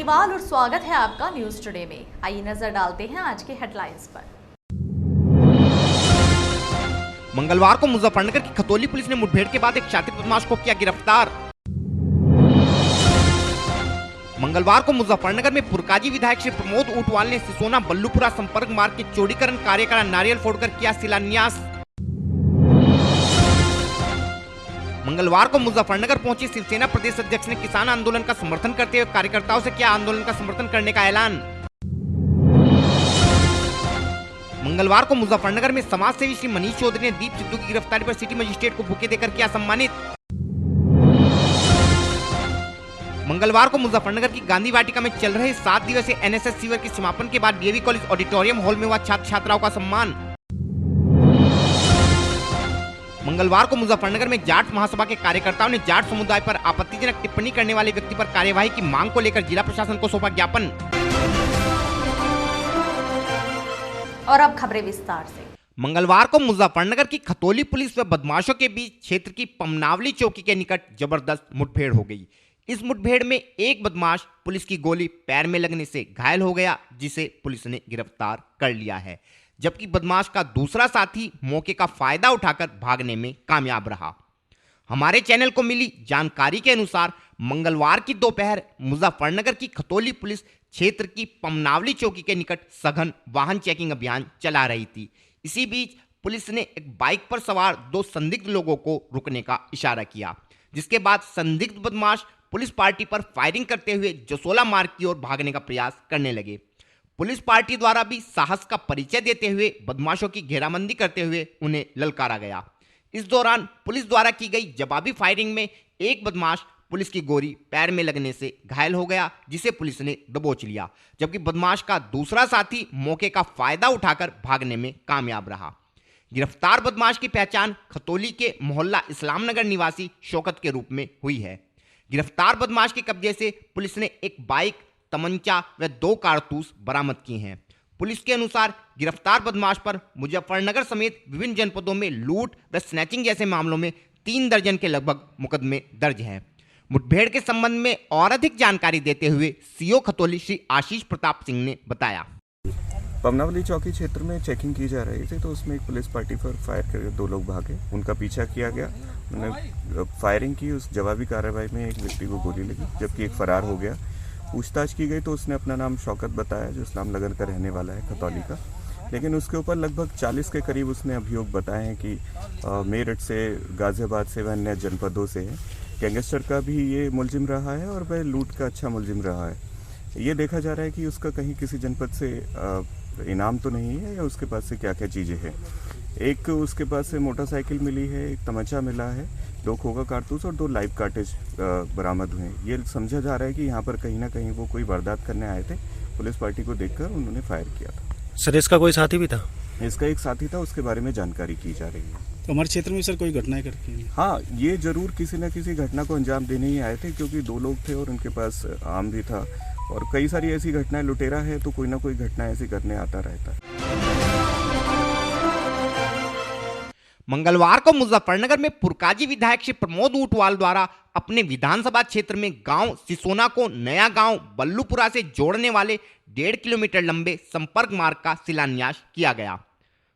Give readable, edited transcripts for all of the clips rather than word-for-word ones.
केजरीवाल और स्वागत है आपका न्यूज टुडे में। आइए नजर डालते हैं आज के हेडलाइंस पर। मंगलवार को मुजफ्फरनगर की खतौली पुलिस ने मुठभेड़ के बाद एक शातिर बदमाश को किया गिरफ्तार। मंगलवार को मुजफ्फरनगर में पुरकाजी विधायक श्री प्रमोद ऊंटवाल ने सिसोना बल्लूपुरा संपर्क मार्ग के चौड़ीकरण कार्य का नारियल फोड़कर किया शिलान्यास। मंगलवार को मुजफ्फरनगर पहुंचे शिवसेना प्रदेश अध्यक्ष ने किसान आंदोलन का समर्थन करते हुए कार्यकर्ताओं से किया आंदोलन का समर्थन करने का ऐलान। मंगलवार को मुजफ्फरनगर में समाज सेवी श्री मनीष चौधरी ने दीप सिद्धू की गिरफ्तारी पर सिटी मजिस्ट्रेट को बुके देकर किया सम्मानित। मंगलवार को मुजफ्फरनगर की गांधी वाटिका में चल रहे 7 दिवसीय एनएसएस शिविर के समापन के बाद डीएवी कॉलेज ऑडिटोरियम हॉल में हुआ छात्र छात्राओं का सम्मान। मंगलवार को मुजफ्फरनगर में जाट महासभा के कार्यकर्ताओं ने जाट समुदाय पर आपत्तिजनक टिप्पणी करने वाले व्यक्ति पर कार्यवाही की मांग को लेकर जिला प्रशासन को सौंपा ज्ञापन। और अब खबरें विस्तार से। मंगलवार को मुजफ्फरनगर की खतौली पुलिस व बदमाशों के बीच क्षेत्र की पमनावली चौकी के निकट जबरदस्त मुठभेड़ हो गई। इस मुठभेड़ में एक बदमाश पुलिस की गोली पैर में लगने से घायल हो गया, जिसे पुलिस ने गिरफ्तार कर लिया है, जबकि बदमाश का दूसरा साथी मौके का फायदा उठाकर भागने में कामयाब रहा। हमारे चैनल को मिली जानकारी के अनुसार मंगलवार की दोपहर मुजफ्फरनगर की खतौली पुलिस क्षेत्र की पमनावली चौकी के निकट सघन वाहन चेकिंग अभियान चला रही थी। इसी बीच पुलिस ने एक बाइक पर सवार 2 संदिग्ध लोगों को रुकने का इशारा किया, जिसके बाद संदिग्ध बदमाश पुलिस पार्टी पर फायरिंग करते हुए जसोला मार्ग की ओर भागने का प्रयास करने लगे। पुलिस पार्टी द्वारा भी साहस का परिचय देते हुए बदमाशों की घेराबंदी करते हुए उन्हें ललकारा गया। इस दौरान पुलिस द्वारा की गई जवाबी फायरिंग में एक बदमाश पुलिस की गोली पैर में लगने से घायल हो गया, जिसे पुलिस ने दबोच लिया, जबकि बदमाश का दूसरा साथी मौके का फायदा उठाकर भागने में कामयाब रहा। गिरफ्तार बदमाश की पहचान खतौली के मोहल्ला इस्लामनगर निवासी शौकत के रूप में हुई है। गिरफ्तार बदमाश के कब्जे से पुलिस ने एक बाइक, तमंचा व 2 कारतूस बरामद किए हैं। पुलिस के अनुसार गिरफ्तार बदमाश पर मुजफ्फरनगर समेत विभिन्न जनपदों में लूट व स्नैचिंग जैसे मामलों में 3 दर्जन के लगभग मुकदमे दर्ज हैं। मुठभेड़ के संबंध में और अधिक जानकारी देते हुए सीओ खतौली श्री आशीष प्रताप सिंह ने बताया। पमनावली चौकी क्षेत्र में चेकिंग की जा रही थी, तो उसमें एक पुलिस पार्टी पर फायर करके 2 लोग भागे। उनका पीछा किया गया, उन्होंने फायरिंग की। उस जवाबी कार्रवाई में एक व्यक्ति को गोली लगी, जबकि एक फरार हो गया। पूछताछ की गई तो उसने अपना नाम शौकत बताया, जो इस्लामनगर का रहने वाला है, खतौली का। लेकिन उसके ऊपर लगभग 40 के करीब उसने अभियोग बताए हैं कि मेरठ से, गाजियाबाद से व अन्य जनपदों से है। गैंगस्टर का भी ये मुलजिम रहा है और वह लूट का अच्छा मुलजिम रहा है। ये देखा जा रहा है कि उसका कहीं किसी जनपद से इनाम तो नहीं है, या उसके पास से क्या क्या चीज़ें हैं। एक उसके पास से मोटरसाइकिल मिली है, एक तमंचा मिला है, 2 खोखा कारतूस और 2 लाइव कार्टेज बरामद हुए हैं। ये समझा जा रहा है कि यहाँ पर कहीं ना कहीं वो कोई वारदात करने आए थे। पुलिस पार्टी को देखकर उन्होंने फायर किया था। सर, इसका कोई साथी भी था? इसका एक साथी था, उसके बारे में जानकारी की जा रही है। तो हमारे क्षेत्र में सर कोई घटनाएं करती हैं? हाँ, ये जरूर किसी न किसी घटना को अंजाम देने ही आए थे, क्योंकि 2 लोग थे और उनके पास आम भी था। और कई सारी ऐसी घटनाएं, लुटेरा है तो कोई ना कोई घटना ऐसी करने आता रहता है। मंगलवार को मुजफ्फरनगर में पुरकाजी विधायक श्री प्रमोद ऊंटवाल द्वारा अपने विधानसभा क्षेत्र में गांव सिसोना को नया गांव बल्लूपुरा से जोड़ने वाले 1.5 किलोमीटर लंबे संपर्क मार्ग का शिलान्यास किया गया।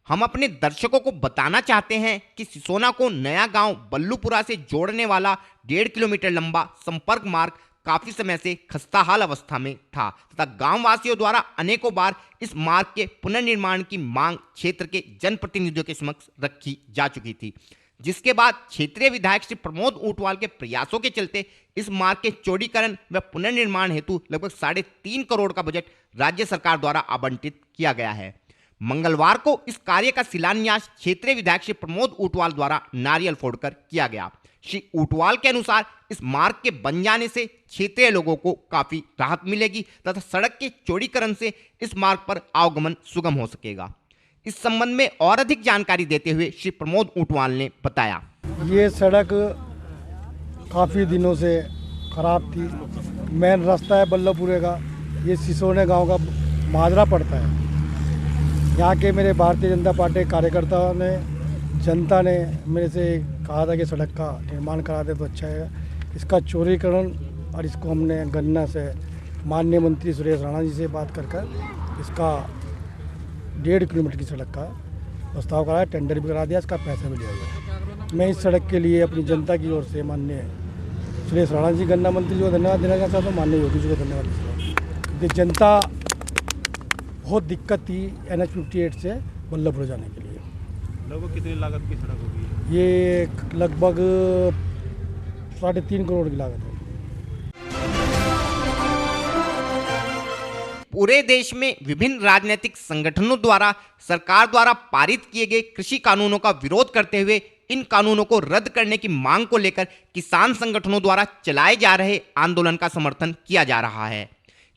हम अपने दर्शकों को बताना चाहते हैं कि सिसोना को नया गांव बल्लूपुरा से जोड़ने वाला 1.5 किलोमीटर लंबा संपर्क मार्ग काफी समय से खस्ताहाल अवस्था में था तथा गांव वासियों द्वारा अनेकों बार इस मार्ग के पुनर्निर्माण की मांग क्षेत्र के जनप्रतिनिधियों के समक्ष रखी जा चुकी थी, जिसके बाद क्षेत्रीय विधायक श्री प्रमोद ऊंटवाल के प्रयासों के चलते इस मार्ग के चौड़ीकरण व पुनर्निर्माण हेतु लगभग 3.5 करोड़ का बजट राज्य सरकार द्वारा आवंटित किया गया है। मंगलवार को इस कार्य का शिलान्यास क्षेत्रीय विधायक श्री प्रमोद ऊंटवाल द्वारा नारियल फोड़कर किया गया। श्री ऊंटवाल के अनुसार इस मार्ग के बन जाने से क्षेत्रीय लोगों को काफी राहत मिलेगी तथा सड़क के चौड़ीकरण से इस मार्ग पर आवागमन सुगम हो सकेगा। इस संबंध में और अधिक जानकारी देते हुए श्री प्रमोद ऊंटवाल ने बताया। ये सड़क काफ़ी दिनों से खराब थी। मेन रास्ता है बल्लभपुरे का, ये सिसोने गांव का माजरा पड़ता है। यहाँ के मेरे भारतीय जनता पार्टी कार्यकर्ताओं ने, जनता ने मेरे से कहा था कि सड़क का निर्माण करा दे तो अच्छा है। इसका चौड़ीकरण और इसको हमने गन्ना से माननीय मंत्री सुरेश राणा जी से बात कर इसका 1.5 किलोमीटर की सड़क का प्रस्ताव कराया, टेंडर भी करा दिया, इसका पैसा भी लिया गया। मैं इस सड़क के लिए अपनी जनता की ओर से माननीय सुरेश राणा जी गन्ना मंत्री जी को धन्यवाद देना चाहता हूँ, माननीय योगी जी को धन्यवाद देना चाहता हूँ, क्योंकि जनता बहुत दिक्कत थी NH-58 से बल्लभपुर जाने के लिए। लगभग कितनी लागत की सड़क होगी? ये लगभग 3.5 करोड़ की लागत है। पूरे देश में विभिन्न राजनीतिक संगठनों द्वारा सरकार द्वारा पारित किए गए कृषि कानूनों का विरोध करते हुए इन कानूनों को रद्द करने की मांग को लेकर किसान संगठनों द्वारा चलाए जा रहे आंदोलन का समर्थन किया जा रहा है।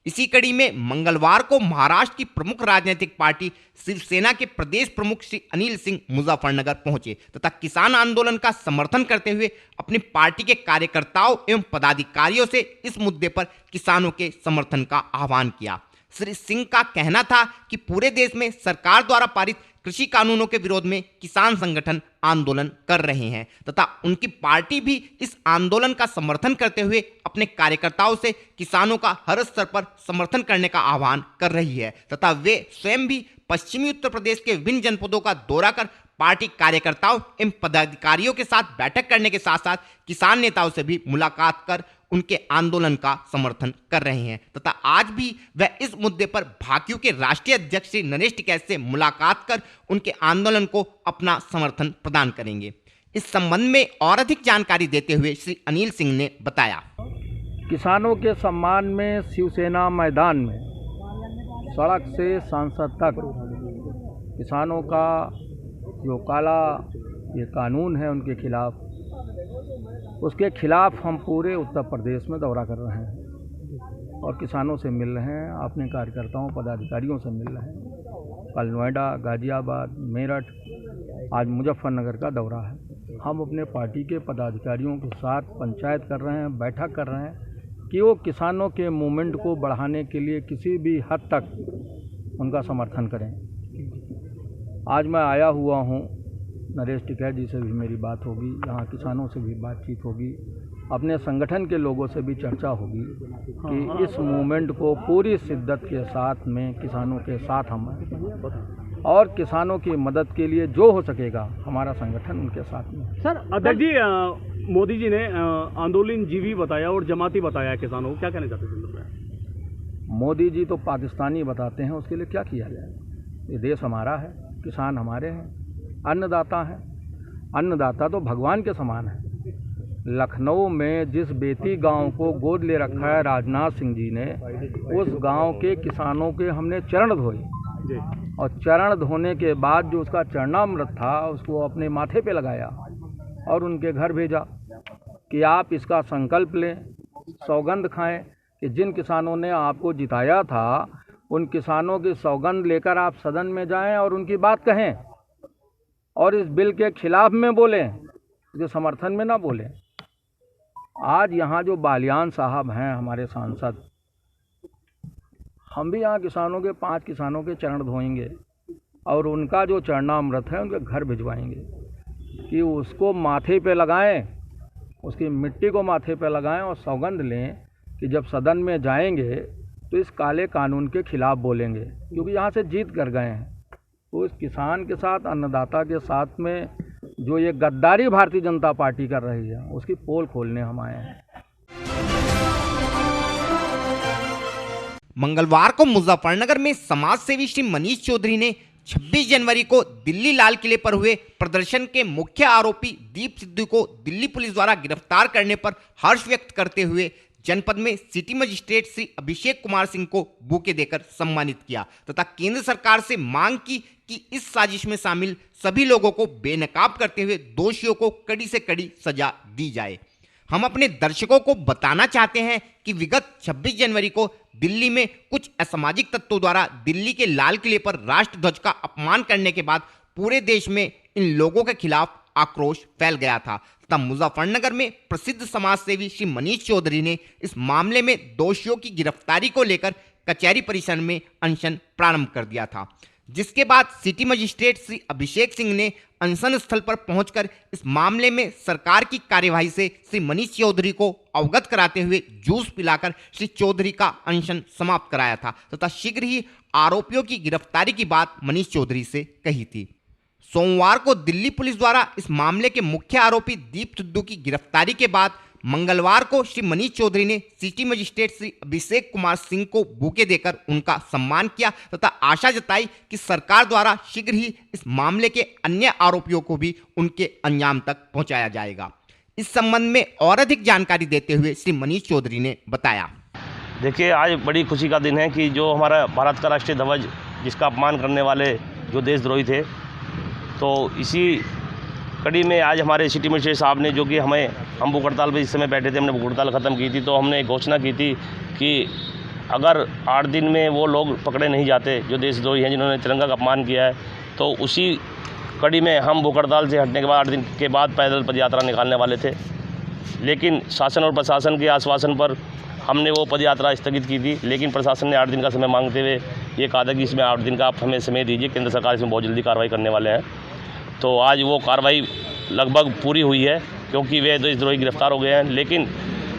इसी कड़ी में मंगलवार को महाराष्ट्र की प्रमुख राजनीतिक पार्टी शिवसेना के प्रदेश प्रमुख श्री अनिल सिंह मुजफ्फरनगर पहुंचे तथा किसान आंदोलन का समर्थन करते हुए अपनी पार्टी के कार्यकर्ताओं एवं पदाधिकारियों से इस मुद्दे पर किसानों के समर्थन का आह्वान किया। श्री सिंह का कहना था कि पूरे देश में सरकार द्वारा पारित कृषि कानूनों के विरोध में किसान संगठन आंदोलन कर रहे हैं तथा उनकी पार्टी भी इस आंदोलन का समर्थन करते हुए अपने कार्यकर्ताओं से किसानों का हर स्तर पर समर्थन करने का आह्वान कर रही है तथा वे स्वयं भी पश्चिमी उत्तर प्रदेश के विभिन्न जनपदों का दौरा कर पार्टी कार्यकर्ताओं एवं पदाधिकारियों के साथ बैठक करने के साथ साथ किसान नेताओं से भी मुलाकात कर उनके आंदोलन का समर्थन कर रहे हैं तथा आज भी वह इस मुद्दे पर भाकियू के राष्ट्रीय अध्यक्ष श्री नरेश टिकैत से मुलाकात कर उनके आंदोलन को अपना समर्थन प्रदान करेंगे। इस संबंध में और अधिक जानकारी देते हुए श्री अनिल सिंह ने बताया, किसानों के सम्मान में शिवसेना मैदान में सड़क से संसद तक किसानों का जो काला ये कानून है उनके खिलाफ, उसके खिलाफ हम पूरे उत्तर प्रदेश में दौरा कर रहे हैं और किसानों से मिल रहे हैं, अपने कार्यकर्ताओं पदाधिकारियों से मिल रहे हैं। कल नोएडा, गाजियाबाद, मेरठ, आज मुजफ्फरनगर का दौरा है। हम अपने पार्टी के पदाधिकारियों के साथ पंचायत कर रहे हैं, बैठक कर रहे हैं कि वो किसानों के मूवमेंट को बढ़ाने के लिए किसी भी हद तक उनका समर्थन करें। आज मैं आया हुआ हूँ, नरेश टिकैत जी से भी मेरी बात होगी, यहाँ किसानों से भी बातचीत होगी, अपने संगठन के लोगों से भी चर्चा होगी कि इस मूवमेंट को पूरी शिद्दत के साथ में किसानों के साथ हम हैं और किसानों की मदद के लिए जो हो सकेगा हमारा संगठन उनके साथ में। सर अध्यक्ष जी, मोदी जी ने आंदोलन जीवी बताया और जमाती बताया किसानों को, क्या कहना चाहते हैं? मोदी जी तो पाकिस्तानी बताते हैं, उसके लिए क्या किया जाए? ये देश हमारा है, किसान हमारे हैं, अन्नदाता हैं। अन्नदाता तो भगवान के समान है। लखनऊ में जिस बेती गांव को गोद ले रखा है राजनाथ सिंह जी ने, उस गांव के किसानों के हमने चरण धोए और चरण धोने के बाद जो उसका चरणामृत था उसको अपने माथे पे लगाया और उनके घर भेजा कि आप इसका संकल्प लें, सौगंध खाएं कि जिन किसानों ने आपको जिताया था उन किसानों की सौगंध लेकर आप सदन में जाएं और उनकी बात कहें और इस बिल के खिलाफ में बोलें, इसके समर्थन में ना बोलें। आज यहाँ जो बालियान साहब हैं हमारे सांसद, हम भी यहाँ किसानों के 5 किसानों के चरण धोएंगे और उनका जो चरणामृत है उनके घर भिजवाएंगे कि उसको माथे पे लगाएं, उसकी मिट्टी को माथे पे लगाएं और सौगंध लें कि जब सदन में जाएंगे तो इस काले कानून के खिलाफ बोलेंगे, क्योंकि यहाँ से जीत कर गए हैं। तो इस किसान के साथ, अन्नदाता के साथ में जो ये गद्दारी भारतीय जनता पार्टी कर रही है उसकी पोल खोलने हम आए हैं। मंगलवार को मुजफ्फरनगर में समाज सेवी श्री मनीष चौधरी ने 26 जनवरी को दिल्ली लाल किले पर हुए प्रदर्शन के मुख्य आरोपी दीप सिद्धू को दिल्ली पुलिस द्वारा गिरफ्तार करने पर हर्ष व्यक्त करते हुए जनपद में सिटी मजिस्ट्रेट श्री अभिषेक कुमार सिंह को बुके देकर सम्मानित किया तथा केंद्र सरकार से मांग की कि इस साजिश में शामिल सभी लोगों को बेनकाब करते हुए दोषियों को कड़ी से कड़ी सजा दी जाए। हम अपने दर्शकों को बताना चाहते हैं कि विगत 26 जनवरी को दिल्ली में कुछ असामाजिक तत्वों द्वारा दिल्ली के लाल किले पर राष्ट्रध्वज का अपमान करने के बाद पूरे देश में इन लोगों के खिलाफ आक्रोश फैल गया था तथा मुजफ्फरनगर में प्रसिद्ध समाजसेवी श्री मनीष चौधरी ने इस मामले में दोषियों की गिरफ्तारी को लेकर कचहरी परिसर में अनशन प्रारंभ कर दिया था। जिसके बाद सिटी मजिस्ट्रेट श्री अभिषेक सिंह ने अनशन स्थल पर पहुंचकर इस मामले में सरकार की कार्यवाही से श्री मनीष चौधरी को अवगत कराते हुए जूस पिलाकर श्री चौधरी का अनशन समाप्त कराया था तथा शीघ्र ही आरोपियों की गिरफ्तारी की बात मनीष चौधरी से कही थी। सोमवार को दिल्ली पुलिस द्वारा इस मामले के मुख्य आरोपी दीप सिद्धू की गिरफ्तारी के बाद मंगलवार को श्री मनीष चौधरी ने सिटी मजिस्ट्रेट श्री अभिषेक कुमार सिंह को बुके देकर उनका सम्मान किया तथा आशा जताई कि सरकार द्वारा शीघ्र ही इस मामले के अन्य आरोपियों को भी उनके अंजाम तक पहुंचाया जाएगा। इस संबंध में और अधिक जानकारी देते हुए श्री मनीष चौधरी ने बताया। देखिए, आज बड़ी खुशी का दिन है कि जो हमारा भारत का राष्ट्रीय ध्वज जिसका अपमान करने वाले जो देशद्रोही थे, तो इसी कड़ी में आज हमारे सिटी मजिस्ट्रेट साहब ने, जो कि हम भूख हड़ताल पर इस समय बैठे थे, हमने भूख हड़ताल ख़त्म की थी, तो हमने घोषणा की थी कि अगर 8 दिन में वो लोग पकड़े नहीं जाते जो देशद्रोही हैं जिन्होंने तिरंगा का अपमान किया है, तो उसी कड़ी में हम भूख हड़ताल से हटने के बाद 8 दिन के बाद पैदल पदयात्रा निकालने वाले थे। लेकिन शासन और प्रशासन के आश्वासन पर हमने वो पदयात्रा स्थगित की थी, लेकिन प्रशासन ने 8 दिन का समय मांगते हुए ये कहा था कि इसमें 8 दिन का आप हमें समय दीजिए, केंद्र सरकार इसमें बहुत जल्दी कार्रवाई करने वाले हैं। तो आज वो कार्रवाई लगभग पूरी हुई है, क्योंकि वे देशद्रोही गिरफ्तार हो गए हैं। लेकिन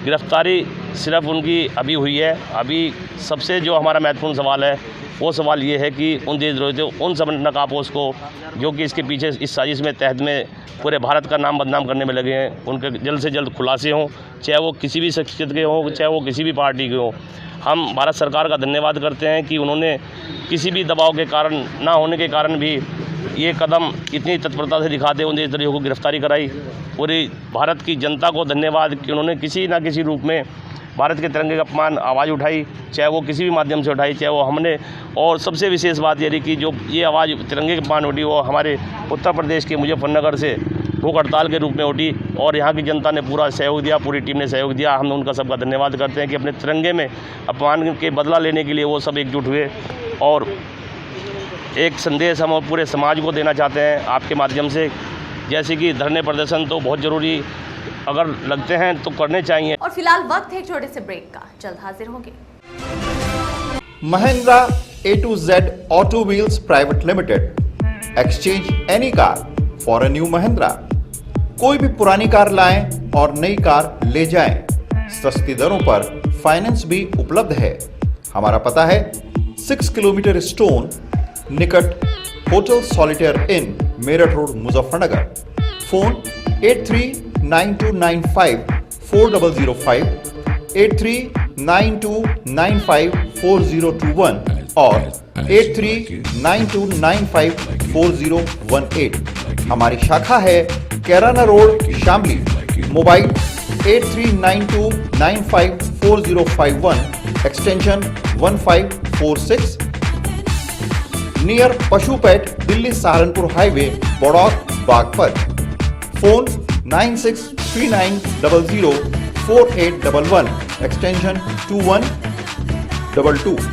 गिरफ्तारी सिर्फ उनकी अभी हुई है। अभी सबसे जो हमारा महत्वपूर्ण सवाल है वो सवाल ये है कि उन देशद्रोही उन सब नकाबपोश को जो कि इसके पीछे इस साजिश में तहत में पूरे भारत का नाम बदनाम करने में लगे हैं, उनके जल्द से जल्द खुलासे हों, चाहे वो किसी भी शख्सियत के हों, चाहे वो किसी भी पार्टी के हों। हम भारत सरकार का धन्यवाद करते हैं कि उन्होंने किसी भी दबाव के कारण ना होने के कारण भी ये कदम इतनी तत्परता से दिखाते उन देशद्रोहियों को गिरफ्तारी कराई। पूरी भारत की जनता को धन्यवाद कि उन्होंने किसी ना किसी रूप में भारत के तिरंगे का अपमान आवाज़ उठाई, चाहे वो किसी भी माध्यम से उठाई, चाहे वो हमने। और सबसे विशेष बात ये रही कि जो ये आवाज़ तिरंगे के अपमान उठी वो हमारे उत्तर प्रदेश के मुजफ्फरनगर से भूख हड़ताल के रूप में उठी और यहाँ की जनता ने पूरा सहयोग दिया, पूरी टीम ने सहयोग दिया। हम उनका सबका धन्यवाद करते हैं कि अपने तिरंगे में अपमान के बदला लेने के लिए वो सब एकजुट हुए। और एक संदेश हम पूरे समाज को देना चाहते हैं आपके माध्यम से, जैसे कि धरने प्रदर्शन तो बहुत ज़रूरी अगर लगते हैं तो करने चाहिए। और फिलहाल वक्त है एक छोटे से ब्रेक का, जल्द हाजिर होंगे। Mahindra A to Z Auto Wheels Private Limited, exchange any car for a new Mahindra। कोई भी पुरानी कार लाएं और नई कार ले जाएं। सस्ती दरों पर फाइनेंस भी उपलब्ध है। हमारा पता है 6 किलोमीटर स्टोन निकट hotel solitaire inn, Meerut road, Muzaffarnagar. Phone 8392954005, 8392954021 और 8392954018। हमारी शाखा है Kairana road, Shamli. Mobile 8392954051, extension 1546, near पशुपेट, Delhi Saharanpur highway, Baraut, Baghpat. Phone 9639004811, extension 2122।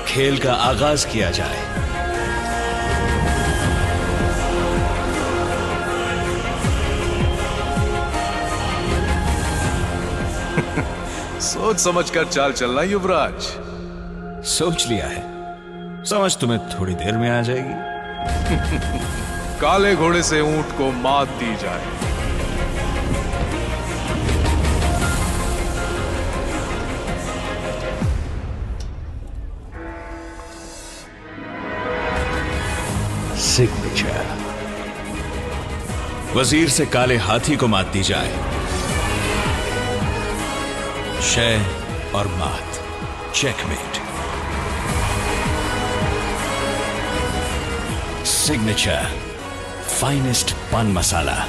खेल का आगाज किया जाए। सोच समझकर चाल चलना युवराज। सोच लिया है, समझ तुम्हें थोड़ी देर में आ जाएगी। काले घोड़े से ऊंट को मात दी जाए। सिग्नेचर। वजीर से काले हाथी को मात दी जाए, शय और मात, चेकमेट। सिग्नेचर फाइनेस्ट पान मसाला।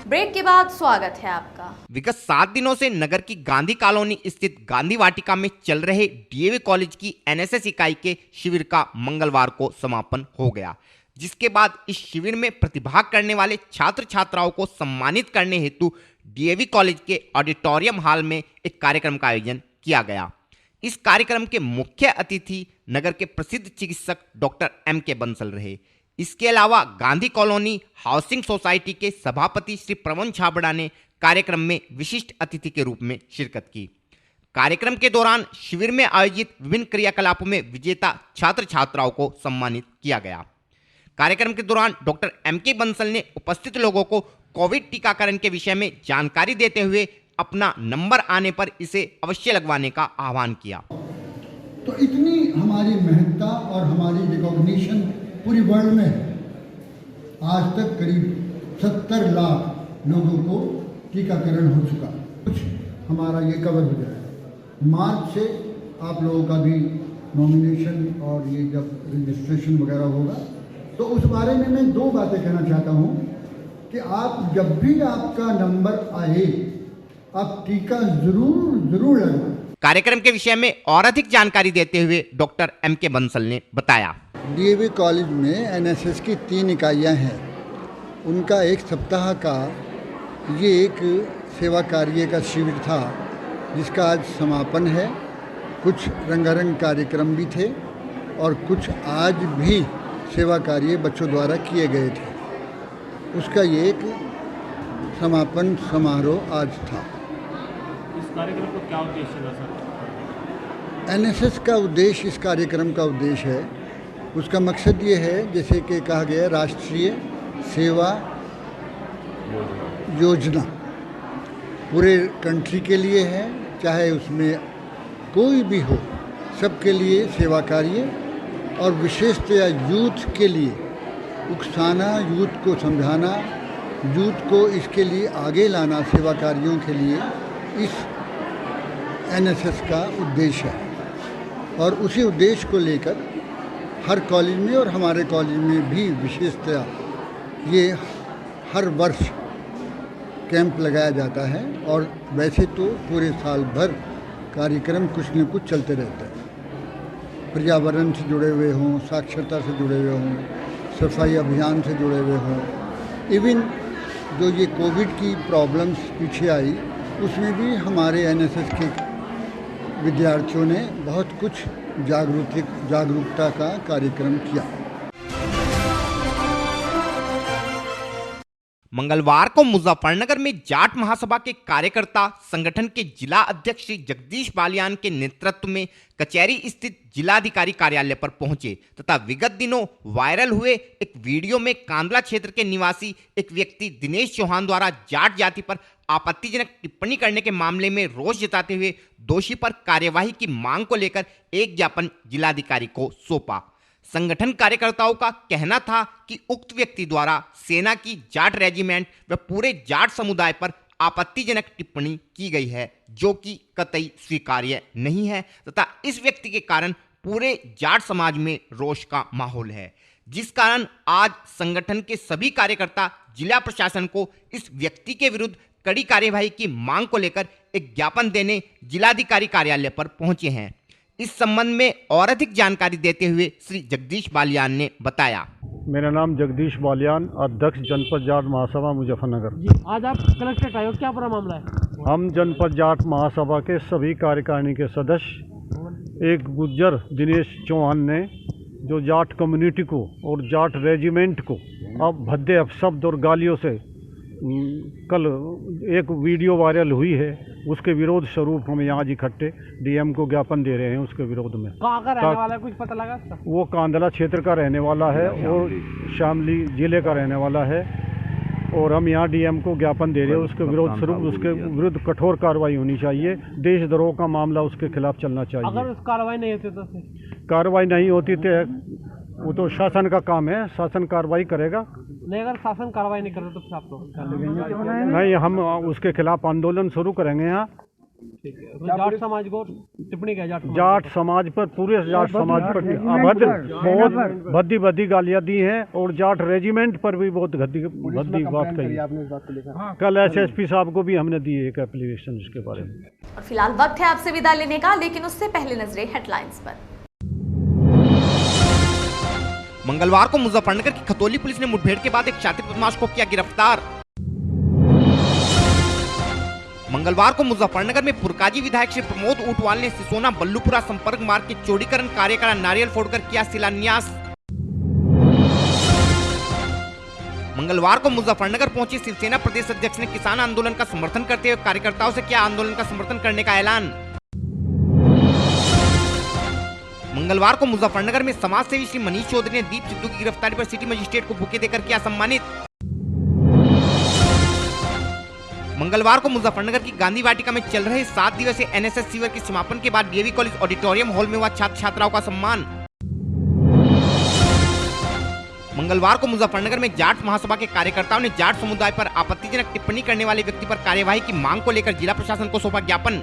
ब्रेक के बाद स्वागत है आपका। विगत 7 दिनों से नगर की गांधी कॉलोनी स्थित गांधी वाटिका में चल रहे डीएवी कॉलेज की एनएसएस इकाई के शिविर का मंगलवार को समापन हो गया, जिसके बाद इस शिविर में प्रतिभाग करने वाले छात्र छात्राओं को सम्मानित करने हेतु डीएवी कॉलेज के ऑडिटोरियम हॉल में एक कार्यक्रम का आयोजन किया गया। इस कार्यक्रम के मुख्य अतिथि नगर के प्रसिद्ध चिकित्सक डॉक्टर M.K. बंसल रहे। इसके अलावा गांधी कॉलोनी हाउसिंग सोसाइटी के सभापति श्री प्रवन छाबड़ा ने कार्यक्रम में विशिष्ट अतिथि के रूप में शिरकत की। कार्यक्रम के दौरान शिविर में आयोजित विभिन्न क्रियाकलापों में विजेता छात्र छात्राओं को सम्मानित किया गया। कार्यक्रम के दौरान डॉक्टर M.K. बंसल ने उपस्थित लोगों को कोविड टीकाकरण के विषय में जानकारी देते हुए अपना नंबर आने पर इसे अवश्य लगवाने का आह्वान किया। तो इतनी हमारी महत्ता और हमारी रिकॉग्निशन पूरी वर्ल्ड में आज तक करीब 70 लाख लोगों को टीकाकरण हो चुका। कुछ हमारा ये कवर हो जाए। मार्च से आप लोगों का भी नॉमिनेशन और ये जब रजिस्ट्रेशन वगैरह होगा, तो उस बारे में मैं 2 बातें कहना चाहता हूँ कि आप जब भी आपका नंबर आए, आप टीका जरूर लगवाएं। कार्यक्रम के विषय में और अधिक जानकारी देते हुए डॉक्टर M.K. बंसल ने बताया। डीएवी कॉलेज में एनएसएस की 3 इकाइयां हैं। उनका एक सप्ताह का ये एक सेवा कार्य का शिविर था, जिसका आज समापन है। कुछ रंगारंग कार्यक्रम भी थे और कुछ आज भी सेवा कार्य बच्चों द्वारा किए गए थे। उसका ये एक समापन समारोह आज था। इस कार्यक्रम का क्या उद्देश्य है सर? एनएसएस का उद्देश्य, इस कार्यक्रम का उद्देश्य है, उसका मकसद ये है, जैसे कि कहा गया, राष्ट्रीय सेवा योजना पूरे कंट्री के लिए है, चाहे उसमें कोई भी हो, सबके लिए सेवा कार्य, और विशेषतया यूथ के लिए उकसाना, यूथ को समझाना, यूथ को इसके लिए आगे लाना, सेवा कार्यों के लिए इस एनएसएस का उद्देश्य है। और उसी उद्देश्य को लेकर हर कॉलेज में और हमारे कॉलेज में भी विशेषतया ये हर वर्ष कैंप लगाया जाता है। और वैसे तो पूरे साल भर कार्यक्रम कुछ न कुछ चलते रहते हैं, पर्यावरण से जुड़े हुए हों, साक्षरता से जुड़े हुए हों, सफाई अभियान से जुड़े हुए हों। इवन जो ये कोविड की प्रॉब्लम्स पीछे आई, उसमें भी हमारे एनएसएस के विद्यार्थियों ने बहुत कुछ जागरूकता का कार्यक्रम किया। मंगलवार को मुजफ्फरनगर में जाट महासभा के कार्यकर्ता संगठन के जिला अध्यक्ष श्री जगदीश बालियान के नेतृत्व में कचहरी स्थित जिलाधिकारी कार्यालय पर पहुंचे तथा विगत दिनों वायरल हुए एक वीडियो में कांदला क्षेत्र के निवासी एक व्यक्ति दिनेश चौहान द्वारा जाट जाति पर आपत्तिजनक टिप्पणी करने के मामले में रोष जताते हुए दोषी पर कार्यवाही की मांग को लेकर एक ज्ञापन जिलाधिकारी को सौंपा। संगठन कार्यकर्ताओं का कहना था कि उक्त व्यक्ति द्वारा सेना की जाट रेजिमेंट व पूरे जाट समुदाय पर आपत्तिजनक टिप्पणी की गई है, जो कि कतई स्वीकार्य नहीं है तथा इस व्यक्ति के कारण पूरे जाट समाज में रोष का माहौल है, जिस कारण आज संगठन के सभी कार्यकर्ता जिला प्रशासन को इस व्यक्ति के विरुद्ध कड़ी कार्यवाही की मांग को लेकर एक ज्ञापन देने जिलाधिकारी कार्यालय पर पहुंचे हैं। इस संबंध में और अधिक जानकारी देते हुए श्री जगदीश बालियान ने बताया। मेरा नाम जगदीश बालियान, अध्यक्ष जनपद जाट महासभा मुजफ्फरनगर। आज आप कलेक्ट्रेट आए हो, क्या पूरा मामला है? हम जनपद जाट महासभा के सभी कार्यकारिणी के सदस्य एक गुज्जर दिनेश चौहान ने जो जाट कम्युनिटी को और जाट रेजिमेंट को अब भद्दे अपशब्द और गालियों से कल एक वीडियो वायरल हुई है, उसके विरोध स्वरूप हम यहाँ आज इकट्ठे डीएम को ज्ञापन दे रहे हैं। उसके विरोध में कहाँ का रहने वाला है, कुछ पता लगा? वो कांदला क्षेत्र का रहने वाला है और शामली जिले का रहने वाला है और हम यहाँ डीएम को ज्ञापन दे रहे हैं। उसके विरोध स्वरूप उसके विरुद्ध कठोर कार्रवाई होनी चाहिए। देशद्रोह का मामला उसके खिलाफ चलना चाहिए। अगर उस कार्रवाई नहीं होती तो कार्रवाई नहीं होती तो वो तो शासन का काम है, शासन कार्रवाई करेगा। नहीं, अगर शासन कार्रवाई नहीं करे तो फिर आप लोग नहीं, हम उसके खिलाफ आंदोलन शुरू करेंगे यहाँ। जाट समाज को टिप्पणी क्या? जाट समाज पर, पूरे जाट समाज पर अभद्र, बहुत भद्दी गालियाँ दी हैं और जाट रेजिमेंट पर भी बहुत भद्दी बात कही। आपने इस बात को लेकर कल एसएसपी साहब को भी हमने दी एक एप्लीकेशन इसके बारे में। और फिलहाल वक्त है आपसे विदा लेने का, लेकिन उससे पहले नजरें हेडलाइंस पर। मंगलवार को मुजफ्फरनगर की खतौली पुलिस ने मुठभेड़ के बाद एक शातिर बदमाश को किया गिरफ्तार। मंगलवार को मुजफ्फरनगर में पुरकाजी विधायक श्री प्रमोद ऊंटवाल ने सिसोना बल्लूपुरा संपर्क मार्ग के चौड़ीकरण कार्य का नारियल फोड़कर किया शिलान्यास। मंगलवार को मुजफ्फरनगर पहुंचे शिवसेना प्रदेश अध्यक्ष ने किसान आंदोलन का समर्थन करते हुए कार्यकर्ताओं से किया आंदोलन का समर्थन करने का ऐलान। मंगलवार को मुजफ्फरनगर में समाज सेवी श्री मनीष चौधरी ने दीप सिद्धू की गिरफ्तारी पर सिटी मजिस्ट्रेट को बुके देकर किया सम्मानित। मंगलवार को मुजफ्फरनगर की गांधी वाटिका में चल रहे 7 दिवसीय एनएसएस शिविर के समापन के बाद डीएवी कॉलेज ऑडिटोरियम हॉल में हुआ छात्र छात्राओं का सम्मान। मंगलवार को मुजफ्फरनगर में जाट महासभा के कार्यकर्ताओं ने जाट समुदाय पर आपत्तिजनक टिप्पणी करने वाले व्यक्ति पर कार्यवाही की मांग को लेकर जिला प्रशासन को सौंपा ज्ञापन।